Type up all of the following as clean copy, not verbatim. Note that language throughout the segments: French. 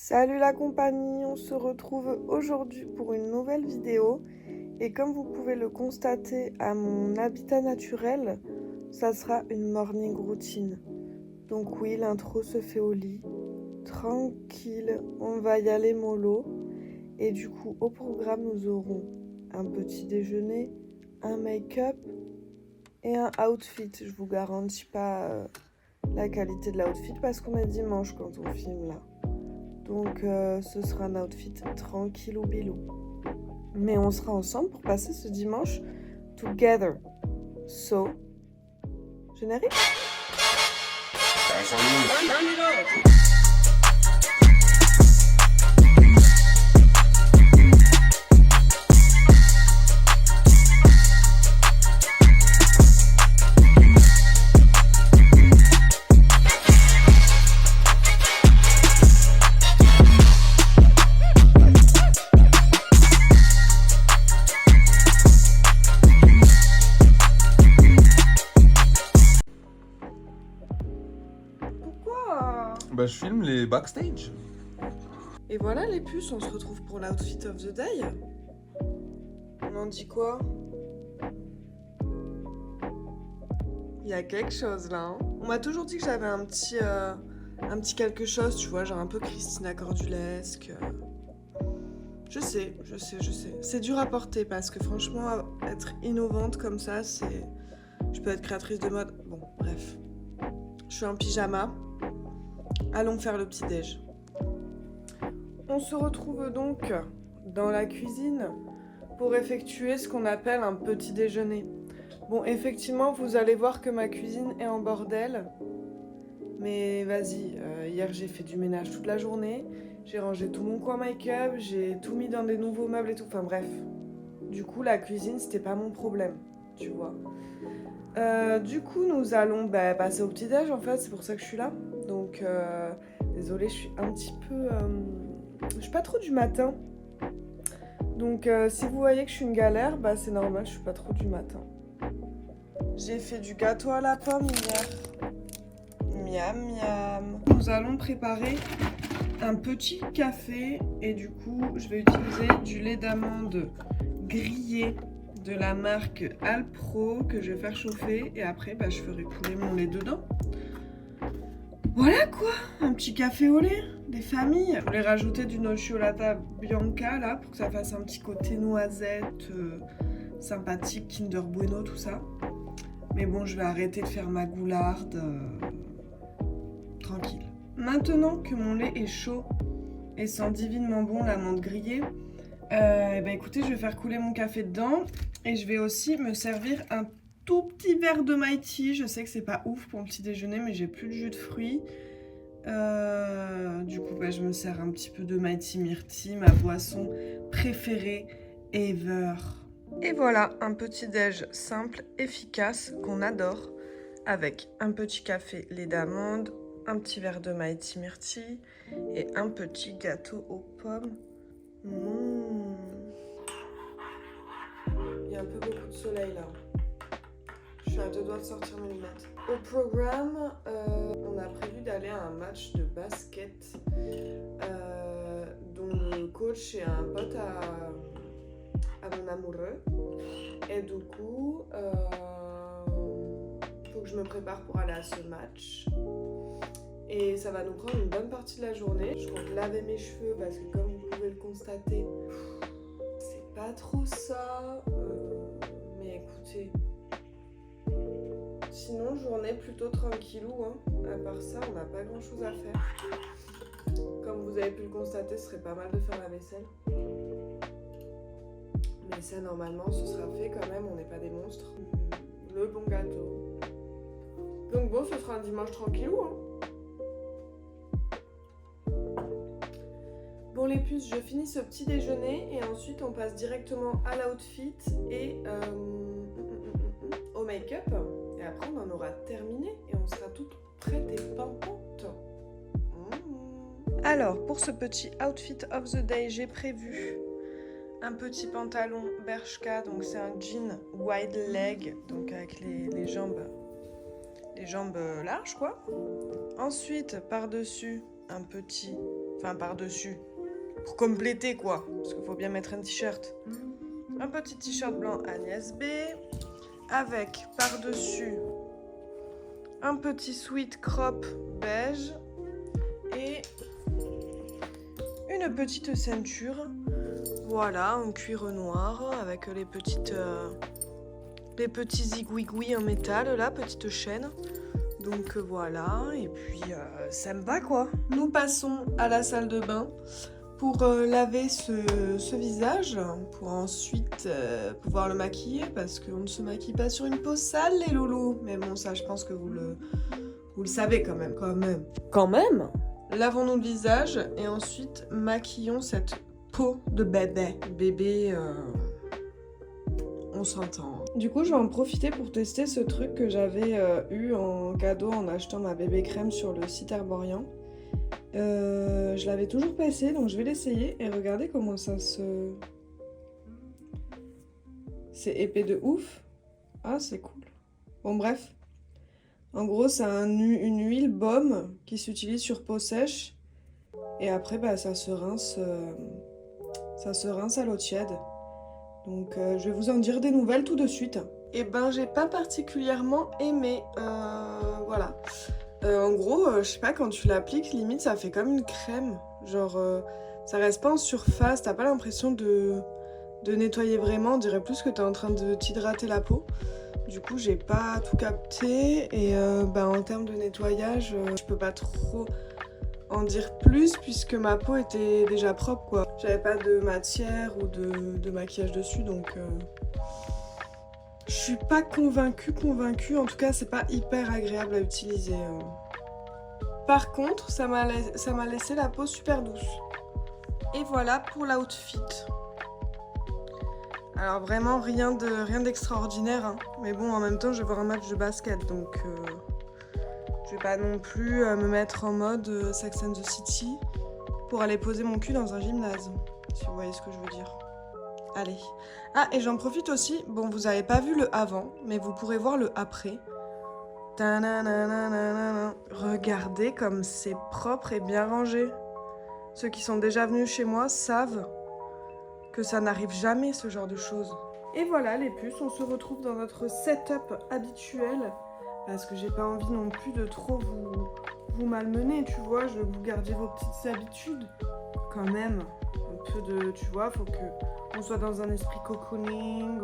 Salut la compagnie, on se retrouve aujourd'hui pour une nouvelle vidéo et comme vous pouvez le constater à mon habitat naturel, ça sera une morning routine. Donc oui, l'intro se fait au lit, tranquille, on va y aller mollo et du coup au programme nous aurons un petit déjeuner, un make-up et un outfit. Je vous garantis pas la qualité de l'outfit parce qu'on est dimanche quand on filme là. Donc ce sera un outfit tranquille ou bilou. Mais on sera ensemble pour passer ce dimanche together. So, générique. Pourquoi Bah, je filme les backstage. Et voilà les puces, on se retrouve pour l'outfit of the day. On en dit quoi? Il y a quelque chose là. Hein. On m'a toujours dit que j'avais un petit quelque chose, tu vois, genre un peu Christina Cordulesque. Je sais. C'est dur à porter parce que franchement, être innovante comme ça, c'est... Je peux être créatrice de mode. Bon, bref. Je suis en pyjama. Allons faire le petit-déj. On se retrouve donc dans la cuisine pour effectuer ce qu'on appelle un petit déjeuner. Bon, effectivement, vous allez voir que ma cuisine est en bordel. Mais vas-y, hier j'ai fait du ménage toute la journée. J'ai rangé tout mon coin make-up, j'ai tout mis dans des nouveaux meubles et tout. Enfin bref. Du coup, la cuisine, c'était pas mon problème, tu vois. Du coup, nous allons passer au petit-déj en fait, c'est pour ça que je suis là. Donc, désolée, je suis un petit peu... je suis pas trop du matin. Donc, si vous voyez que je suis une galère, c'est normal, je suis pas trop du matin. J'ai fait du gâteau à la pomme hier. Miam miam. Nous allons préparer un petit café et du coup, je vais utiliser du lait d'amande grillé de la marque Alpro que je vais faire chauffer et après je ferai couler mon lait dedans. Voilà quoi, un petit café au lait des familles. Je voulais rajouter du nocciolata bianca là pour que ça fasse un petit côté noisette sympathique, Kinder Bueno tout ça. Mais bon, je vais arrêter de faire ma goularde tranquille. Maintenant que mon lait est chaud et sent divinement bon l'amande grillée, écoutez, je vais faire couler mon café dedans et je vais aussi me servir un tout petit verre de Mai Tea. Je sais que c'est pas ouf pour le petit déjeuner, mais j'ai plus de jus de fruits. Du coup, je me sers un petit peu de Mai Tea Myrtille, ma boisson préférée ever. Et voilà, un petit déj simple, efficace, qu'on adore, avec un petit café lait d'amande, un petit verre de Mai Tea Myrtille et un petit gâteau aux pommes. Il y a un peu beaucoup de soleil là. Je suis à deux doigts de sortir mes lunettes. Au programme, on a prévu d'aller à un match de basket dont le coach est un pote à mon amoureux. Et du coup, faut que je me prépare pour aller à ce match. Et ça va nous prendre une bonne partie de la journée. Je compte laver mes cheveux parce que comme vous pouvez le constater, c'est pas trop ça. Mais écoutez, sinon journée plutôt tranquillou. Hein. À part ça, on n'a pas grand chose à faire. Comme vous avez pu le constater, ce serait pas mal de faire la vaisselle. Mais ça, normalement, ce sera fait quand même. On n'est pas des monstres. Le bon gâteau. Donc bon, ce sera un dimanche tranquillou. Hein. Bon les puces, je finis ce petit déjeuner et ensuite on passe directement à l'outfit et au make-up. Et après on en aura terminé et on sera toutes prêtes et pimpantes. Alors pour ce petit outfit of the day, j'ai prévu un petit pantalon Bershka, donc c'est un jean wide leg, donc avec les jambes larges quoi. Ensuite par-dessus un petit Enfin, par-dessus. Pour compléter, quoi. Parce qu'il faut bien mettre un t-shirt. Un petit t-shirt blanc Agnès B. Avec, par-dessus, un petit sweat crop beige. Et une petite ceinture. Voilà, en cuir noir. Avec les petits zigouigouis en métal, là, petite chaîne. Donc voilà, et puis sympa quoi. Nous passons à la salle de bain pour laver ce visage, pour ensuite pouvoir le maquiller, parce qu'on ne se maquille pas sur une peau sale les loulous. Mais bon, ça je pense que vous le savez quand même. Quand même. Lavons-nous le visage et ensuite maquillons cette peau de bébé. Bébé, on s'entend. Du coup, je vais en profiter pour tester ce truc que j'avais eu en cadeau en achetant ma bébé crème sur le site Herborian. Je l'avais toujours pas essayé, donc je vais l'essayer et regarder comment ça se... C'est épais de ouf. Ah, c'est cool. Bon, bref. En gros, c'est une huile baume qui s'utilise sur peau sèche. Et après, bah, ça se rince à l'eau tiède. Donc je vais vous en dire des nouvelles tout de suite. Et ben j'ai pas particulièrement aimé, voilà. En gros, je sais pas, quand tu l'appliques, limite ça fait comme une crème. Genre, ça reste pas en surface, t'as pas l'impression de nettoyer vraiment, on dirait plus que t'es en train de t'hydrater la peau. Du coup j'ai pas tout capté et en termes de nettoyage, je peux pas trop en dire plus puisque ma peau était déjà propre quoi. J'avais pas de matière ou de maquillage dessus donc je suis pas convaincue. En tout cas c'est pas hyper agréable à utiliser. Par contre ça m'a laissé la peau super douce. Et voilà pour l'outfit. Alors vraiment rien d'extraordinaire hein. Mais bon en même temps je vais voir un match de basket donc je vais pas non plus me mettre en mode Sex and the City pour aller poser mon cul dans un gymnase, si vous voyez ce que je veux dire. Allez. Ah, et j'en profite aussi, bon, vous avez pas vu le avant, mais vous pourrez voir le après. Regardez comme c'est propre et bien rangé. Ceux qui sont déjà venus chez moi savent que ça n'arrive jamais, ce genre de choses. Et voilà, les puces, on se retrouve dans notre setup habituel. Parce que j'ai pas envie non plus de trop vous malmener, tu vois. Je veux que vous gardiez vos petites habitudes. Quand même, un peu de, tu vois, faut qu'on soit dans un esprit cocooning,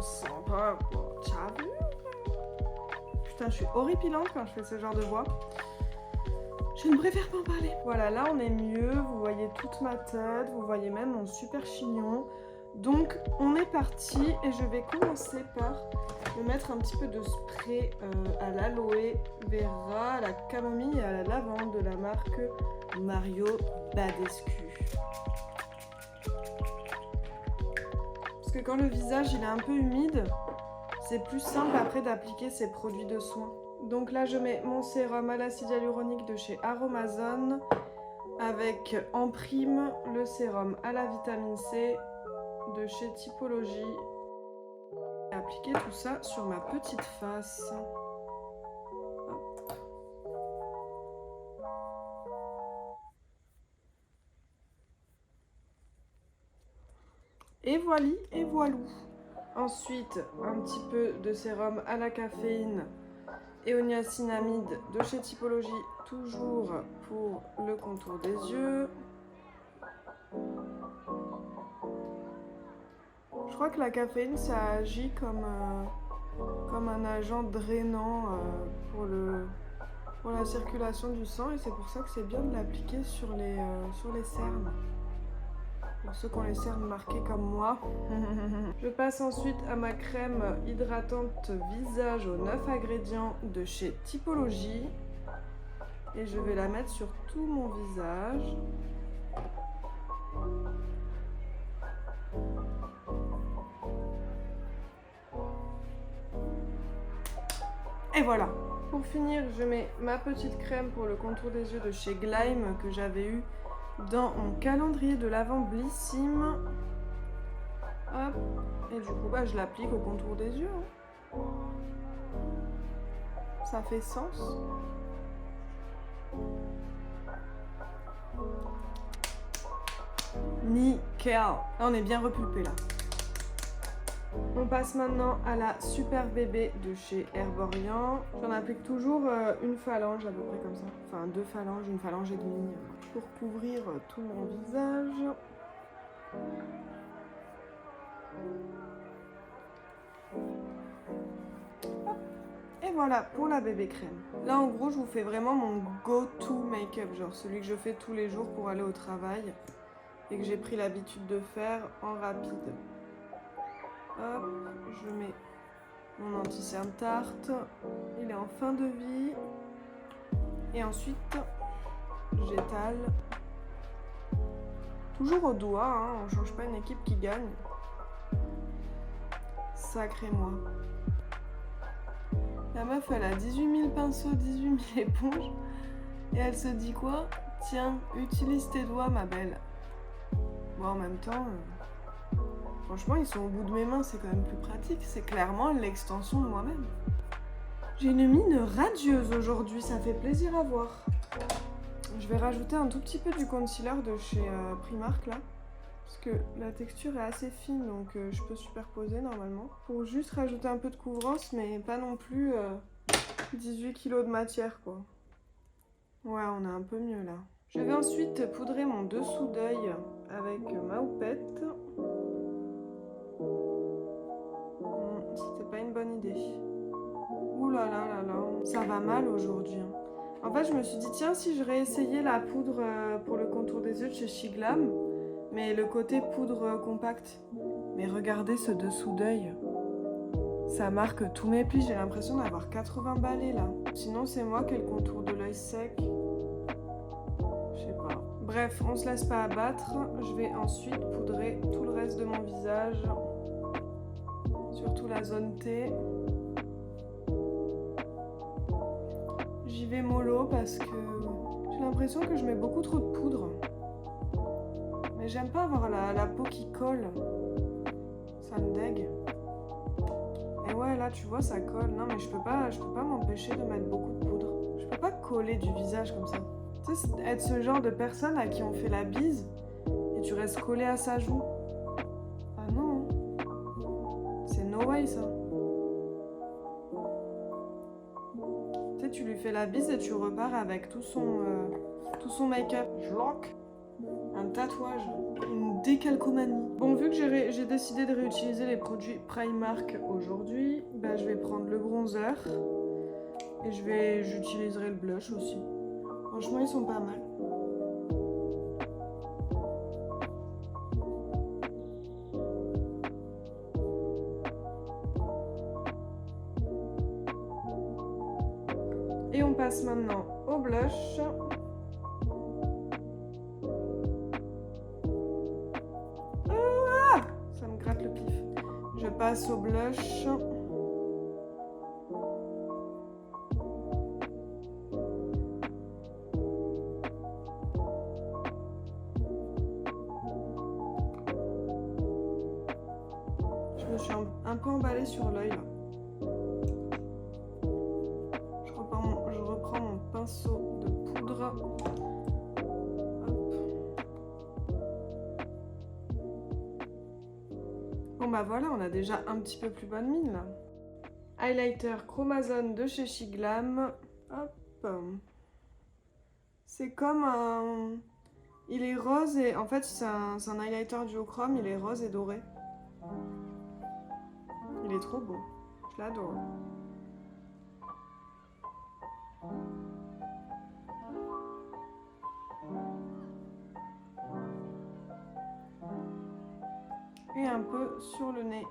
sympa, quoi. T'as vu? Putain, je suis horripilante quand je fais ce genre de voix. Je ne préfère pas en parler. Voilà, là on est mieux, vous voyez toute ma tête, vous voyez même mon super chignon. Donc on est parti et je vais commencer par me mettre un petit peu de spray à l'aloe vera, à la camomille et à la lavande de la marque Mario Badescu. Parce que quand le visage il est un peu humide, c'est plus simple après d'appliquer ces produits de soin. Donc là je mets mon sérum à l'acide hyaluronique de chez Aromazone avec en prime le sérum à la vitamine C de chez Typologie. Et appliquer tout ça sur ma petite face. Hop. Et voilà, et voilou. Ensuite, un petit peu de sérum à la caféine et au niacinamide de chez Typologie, toujours pour le contour des yeux. Je crois que la caféine, ça agit comme un agent drainant pour la circulation du sang et c'est pour ça que c'est bien de l'appliquer sur les cernes. Pour ceux qui ont les cernes marquées comme moi. Je passe ensuite à ma crème hydratante visage aux 9 ingrédients de chez Typologie. Et je vais la mettre sur tout mon visage. Et voilà. Pour finir, je mets ma petite crème pour le contour des yeux de chez Gleim que j'avais eu dans mon calendrier de l'Avent Blissim. Hop. Et du coup, je l'applique au contour des yeux. Hein. Ça fait sens. Nickel. Là, on est bien repulpé là. On passe maintenant à la Super Bébé de chez Herborian. J'en applique toujours une phalange à peu près comme ça. Enfin 2 phalanges, une phalange et demie pour couvrir tout mon visage. Et voilà pour la bébé crème. Là en gros je vous fais vraiment mon go-to make-up, genre celui que je fais tous les jours pour aller au travail et que j'ai pris l'habitude de faire en rapide. Hop, je mets mon anti-cerne tarte, il est en fin de vie. Et ensuite, j'étale. Toujours au doigt, hein, on change pas une équipe qui gagne. Sacré moi. La meuf, elle a 18 000 pinceaux, 18 000 éponges. Et elle se dit quoi? Tiens, utilise tes doigts, ma belle. Bon, en même temps... franchement, ils sont au bout de mes mains, c'est quand même plus pratique. C'est clairement l'extension de moi-même. J'ai une mine radieuse aujourd'hui, ça fait plaisir à voir. Je vais rajouter un tout petit peu du concealer de chez Primark là. Parce que la texture est assez fine, donc je peux superposer normalement. Pour juste rajouter un peu de couvrance, mais pas non plus 18 kg de matière quoi. Ouais, on est un peu mieux là. Je vais ensuite poudrer mon dessous d'œil avec ma houppette. C'était pas une bonne idée. Ouh là là là là, ça va mal aujourd'hui. Hein. En fait, je me suis dit, tiens, si je réessayais la poudre pour le contour des yeux de chez Shiglam, mais le côté poudre compacte. Mais regardez ce dessous d'œil. Ça marque tous mes plis, j'ai l'impression d'avoir 80 balais là. Sinon, c'est moi qui ai le contour de l'œil sec. Je sais pas. Bref, on se laisse pas abattre. Je vais ensuite poudrer tout le reste de mon visage. Surtout la zone T. J'y vais mollo parce que j'ai l'impression que je mets beaucoup trop de poudre. Mais j'aime pas avoir la peau qui colle. Ça me dégue. Et ouais, là, tu vois, ça colle. Non, mais je peux pas m'empêcher de mettre beaucoup de poudre. Je peux pas coller du visage comme ça. Tu sais, être ce genre de personne à qui on fait la bise et tu restes collé à sa joue. Ah non. C'est no way, ça. Tu sais, tu lui fais la bise et tu repars avec tout son make-up. Jloc. Un tatouage. Une décalcomanie. Bon, vu que j'ai décidé de réutiliser les produits Primark aujourd'hui, bah, je vais prendre le bronzer et j'utiliserai le blush aussi. Franchement, ils sont pas mal. Et on passe maintenant au blush. Ah, ça me gratte le pif. Je passe au blush. Je me suis un peu emballée sur l'œil là. Je reprends mon pinceau de poudre. Hop. Bon bah voilà, on a déjà un petit peu plus bonne mine là. Highlighter Chromazone de chez Shiglam. Hop. C'est comme un... Il est rose et... En fait, c'est un highlighter duochrome, il est rose et doré. Il est trop beau. Je l'adore. Et un peu sur le nez.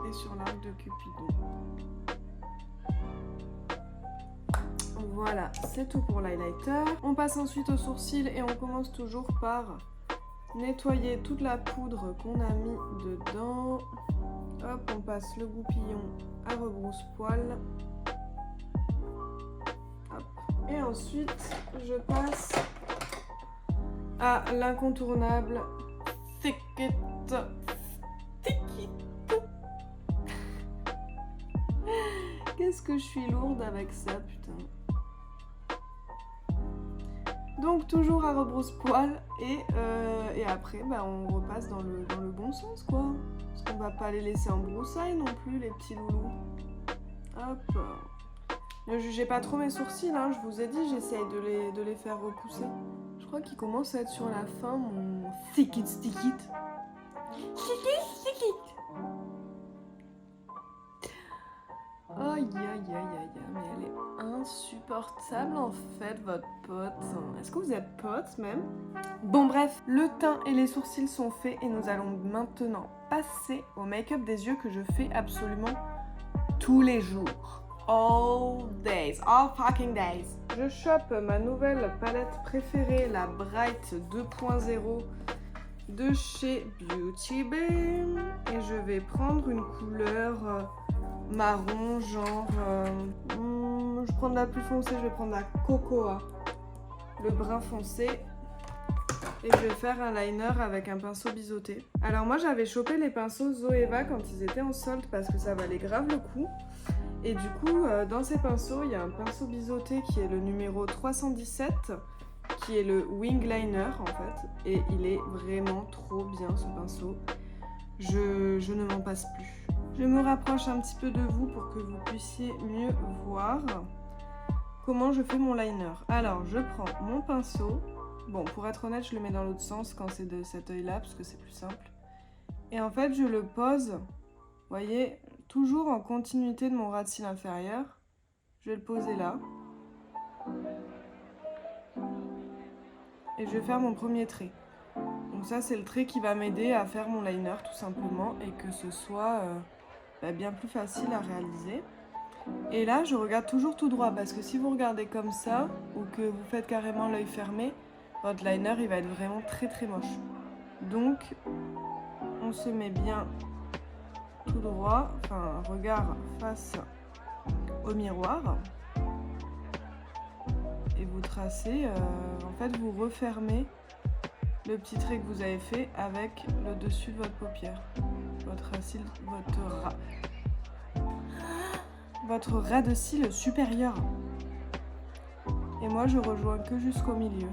Et sur l'arc de Cupidon. Voilà, c'est tout pour l'highlighter. On passe ensuite aux sourcils et on commence toujours par nettoyer toute la poudre qu'on a mis dedans. Hop, on passe le goupillon à rebrousse-poil. Et ensuite, je passe à l'incontournable Thick It. Qu'est-ce que je suis lourde avec ça, putain. Donc toujours à rebrousse-poil et après on repasse dans le bon sens quoi. Parce qu'on va pas les laisser en broussailles non plus les petits loulous. Hop. Ne jugez pas trop mes sourcils, hein, je vous ai dit j'essaye de les faire repousser. Je crois qu'il commence à être sur la fin mon thick it stick it. Aïe aïe aïe aïe, mais elle est insupportable en fait votre pote. Est-ce que vous êtes potes même? Bon bref, le teint et les sourcils sont faits et nous allons maintenant passer au make-up des yeux que je fais absolument tous les jours. All days, all fucking days. Je chope ma nouvelle palette préférée, la Bright 2.0 de chez Beauty Bay et je vais prendre une couleur marron, genre je prends de la plus foncée, je vais prendre la Cocoa, le brun foncé, et je vais faire un liner avec un pinceau biseauté. Alors moi j'avais chopé les pinceaux Zoeva quand ils étaient en solde parce que ça valait grave le coup, et du coup dans ces pinceaux il y a un pinceau biseauté qui est le numéro 317 qui est le wing liner en fait, et il est vraiment trop bien ce pinceau, je ne m'en passe plus. Je me rapproche un petit peu de vous pour que vous puissiez mieux voir comment je fais mon liner. Alors, je prends mon pinceau. Bon, pour être honnête, je le mets dans l'autre sens quand c'est de cet œil-là, parce que c'est plus simple. Et en fait, je le pose, vous voyez, toujours en continuité de mon ras de cils inférieur. Je vais le poser là. Et je vais faire mon premier trait. Donc ça, c'est le trait qui va m'aider à faire mon liner, tout simplement, et que ce soit bien plus facile à réaliser. Et là, je regarde toujours tout droit, parce que si vous regardez comme ça, ou que vous faites carrément l'œil fermé, votre liner, il va être vraiment très très moche. Donc, on se met bien tout droit, enfin, regard face au miroir. Et vous tracez, en fait, vous refermez le petit trait que vous avez fait avec le dessus de votre paupière. Votre ras de cils supérieur. Et moi, je rejoins que jusqu'au milieu.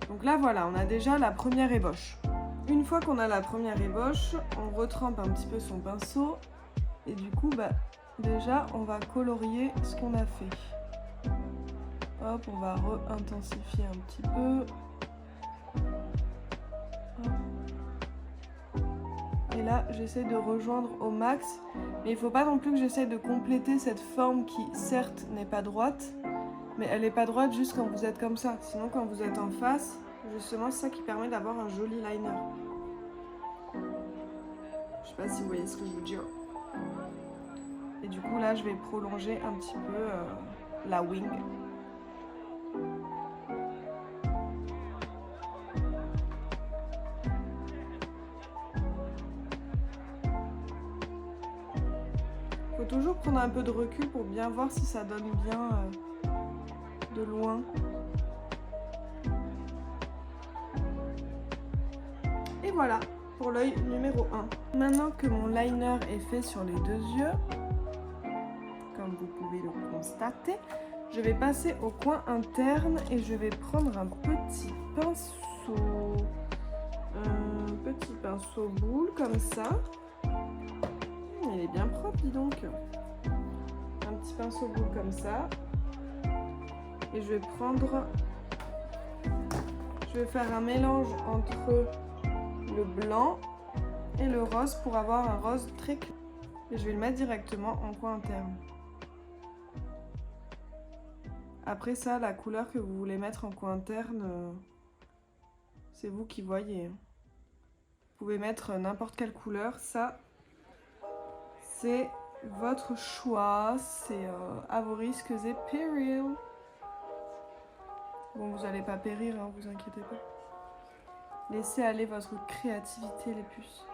Donc là, voilà, on a déjà la première ébauche. Une fois qu'on a la première ébauche, on retrempe un petit peu son pinceau. Et du coup, déjà, on va colorier ce qu'on a fait. Hop, on va re-intensifier un petit peu. Hop. Et là, j'essaie de rejoindre au max. Mais il ne faut pas non plus que j'essaie de compléter cette forme qui, certes, n'est pas droite. Mais elle n'est pas droite juste quand vous êtes comme ça. Sinon, quand vous êtes en face, justement, c'est ça qui permet d'avoir un joli liner. Je sais pas si vous voyez ce que je veux dire. Et du coup, là, je vais prolonger un petit peu la wing. Faut toujours prendre un peu de recul pour bien voir si ça donne bien de loin. Et voilà pour l'œil numéro 1. Maintenant que mon liner est fait sur les deux yeux, comme vous pouvez le constater, je vais passer au coin interne et je vais prendre un petit pinceau boule comme ça. Il est bien propre, dis donc. Un petit pinceau boule comme ça. Et je vais faire un mélange entre le blanc et le rose pour avoir un rose très clair. Et je vais le mettre directement en coin interne. Après ça, la couleur que vous voulez mettre en coin interne, c'est vous qui voyez. Vous pouvez mettre n'importe quelle couleur, ça, c'est votre choix, c'est à vos risques et périls. Bon, vous n'allez pas périr, hein, vous inquiétez pas. Laissez aller votre créativité, les puces.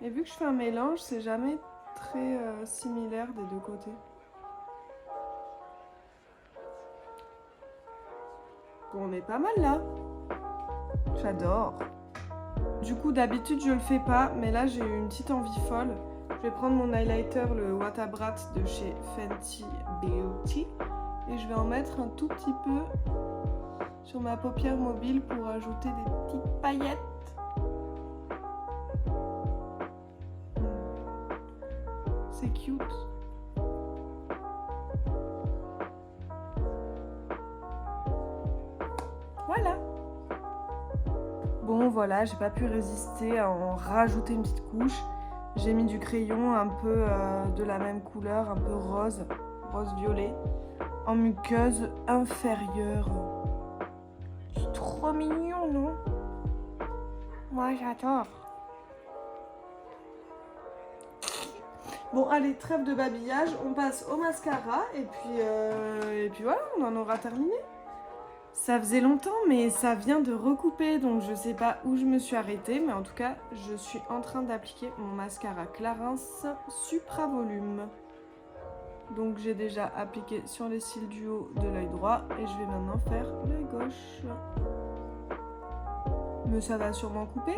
Et vu que je fais un mélange, c'est jamais très similaire des deux côtés. Bon, on est pas mal là. J'adore. Du coup, d'habitude, je le fais pas, mais là, j'ai eu une petite envie folle. Je vais prendre mon highlighter, le Watabrat de chez Fenty Beauty. Et je vais en mettre un tout petit peu sur ma paupière mobile pour ajouter des petites paillettes. C'est cute. Voilà. Bon voilà, j'ai pas pu résister à en rajouter une petite couche. J'ai mis du crayon un peu de la même couleur, un peu rose violet, en muqueuse inférieure. C'est trop mignon, non? Moi j'adore. Bon allez, trêve de babillage, on passe au mascara et puis voilà, on en aura terminé. Ça faisait longtemps mais ça vient de recouper donc je sais pas où je me suis arrêtée mais en tout cas je suis en train d'appliquer mon mascara Clarins Supra Volume. Donc j'ai déjà appliqué sur les cils du haut de l'œil droit et je vais maintenant faire l'œil gauche. Mais ça va sûrement couper.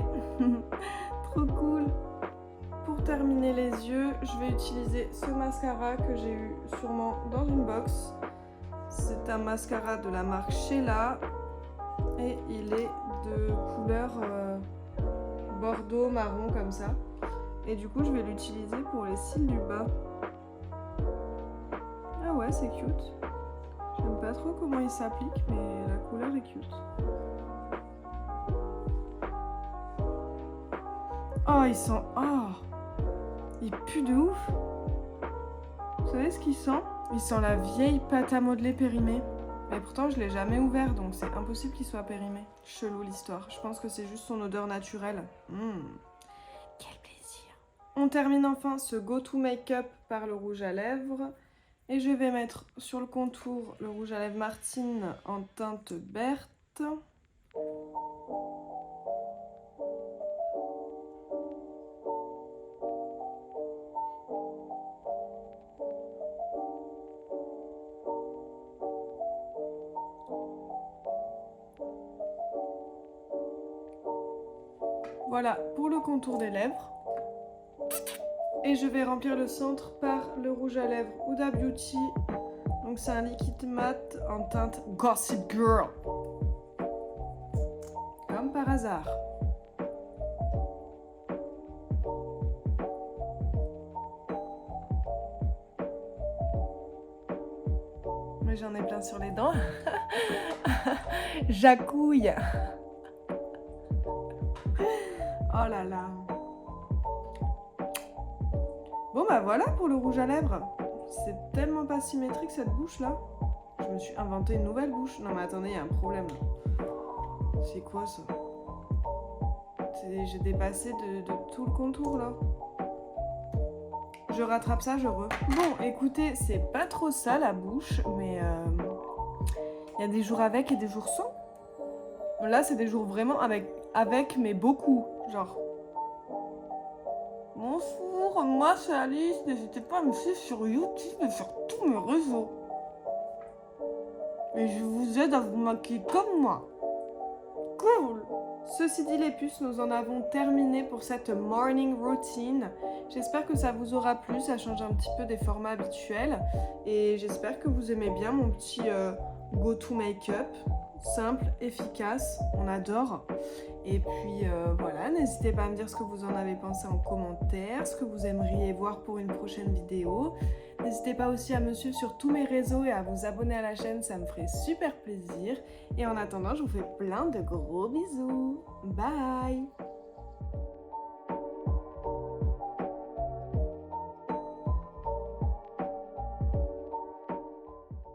Trop cool. Pour terminer les yeux, je vais utiliser ce mascara que j'ai eu sûrement dans une box. C'est un mascara de la marque Sheila et il est de couleur bordeaux marron comme ça. Et du coup je vais l'utiliser pour les cils du bas. Ah ouais, c'est cute. J'aime pas trop comment il s'applique mais la couleur est cute. Oh il sent... Oh, il pue de ouf. Vous savez ce qu'il sent? Il sent la vieille pâte à modeler périmée. Mais pourtant, je l'ai jamais ouvert, donc c'est impossible qu'il soit périmé. Chelou l'histoire. Je pense que c'est juste son odeur naturelle. Quel plaisir. On termine enfin ce go-to make-up par le rouge à lèvres. Et je vais mettre sur le contour le rouge à lèvres Martine en teinte Berthe. Voilà pour le contour des lèvres. Et je vais remplir le centre par le rouge à lèvres Huda Beauty. Donc c'est un liquide mat en teinte Gossip Girl. Comme par hasard. Mais j'en ai plein sur les dents. Jacouille. Oh là là. Bon bah voilà pour le rouge à lèvres. C'est tellement pas symétrique cette bouche là. Je me suis inventé une nouvelle bouche. Non mais attendez, il y a un problème. C'est quoi ça? J'ai dépassé de tout le contour là. Je rattrape ça, je re. Bon écoutez, c'est pas trop ça la bouche, mais il y a des jours avec et des jours sans. Là c'est des jours vraiment avec mais beaucoup. Genre. Bonjour, moi c'est Alice, n'hésitez pas à me suivre sur YouTube et sur tous mes réseaux. Et je vous aide à vous maquiller comme moi. Cool. Ceci dit les puces, nous en avons terminé pour cette morning routine. J'espère que ça vous aura plu, ça change un petit peu des formats habituels. Et j'espère que vous aimez bien mon petit go-to make-up. Simple, efficace, on adore. Et puis voilà, n'hésitez pas à me dire ce que vous en avez pensé en commentaire, ce que vous aimeriez voir pour une prochaine vidéo. N'hésitez pas aussi à me suivre sur tous mes réseaux et à vous abonner à la chaîne, ça me ferait super plaisir. Et en attendant, je vous fais plein de gros bisous. Bye!